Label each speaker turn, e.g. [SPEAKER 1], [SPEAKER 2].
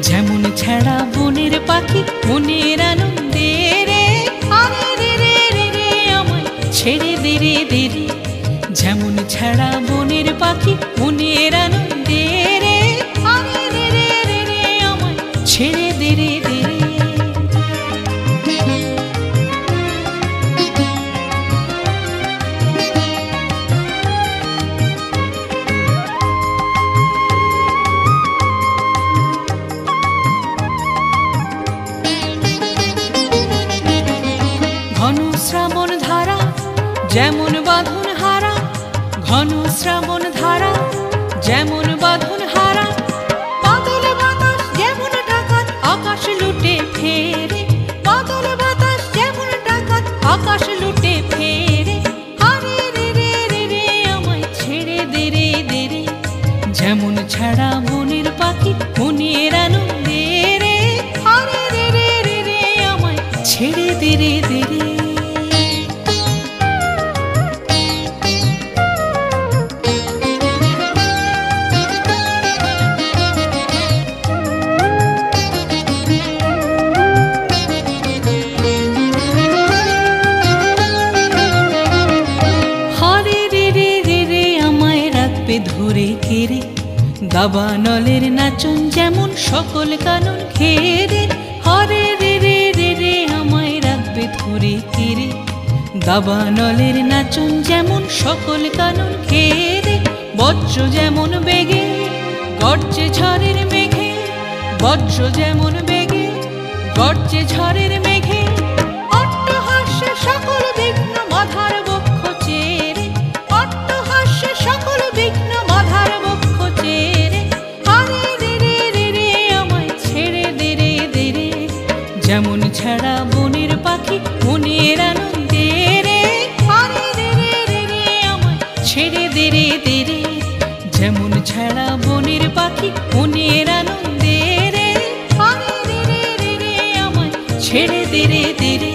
[SPEAKER 1] যেমন ছাড়া বনের পাখি মনের আনন্দে রে, আরে রে রে রে রে আমায় ছেড়ে দে রে দে রে। যেমন ছাড়া বনের পাখি মনের আনন্দে রে, আরে রে রে রে রে আমায় ছেড়ে দে রে দে রে। ঘন শ্রাবণ ধারা যেমন বাঁধন হারা, ঘন শ্রাবণ ধারা যেমন বাঁধন হারা। বাদল বাতাস যেমন ডাকাত আকাশ লুটে ফেরে, বাদল বাতাস যেমন ডাকাত আকাশ লুটে ফেরে। আরে রে রে রে রে আমায় ছেড়ে দে রে দে রে। যেমন ছাড়া বনের পাখি মনের আনন্দে রে, আরে রে রে রে রে আমায় ছেড়ে দে রে দে রে। ধরে কেড়ে দাবানলের নাচন যেমন সকল কানন ঘেরে। হরে রে রে রে রে আমায় রাখবে ধরে কেড়ে দাবানলের নাচন যেমন সকল কানন ঘেরে। বজ্র যেমন বেগে গর্জে ঝড়ের মেঘে, বজ্র যেমন বেগে গর্জে ঝড়ের মেঘে। অট্টহাস্যে সকল বিঘ্ন বাধার বক্ষ চেরে, অট্টহাস্যে সকল বিঘ্ন বাধার বক্ষ চেরে। আরে রে রে রে রে আমায় ছেড়ে দে রে দে রে। যেমন ছাড়া বনের পাখি মনের আনন্দে রে, আরে রে রে রে রে আমায় ছেড়ে দে রে দে রে। যেমন ছাড়া বনের পাখি মনের আনন্দে রে, আরে রে রে রে রে আমায় ছেড়ে দে রে দে রে।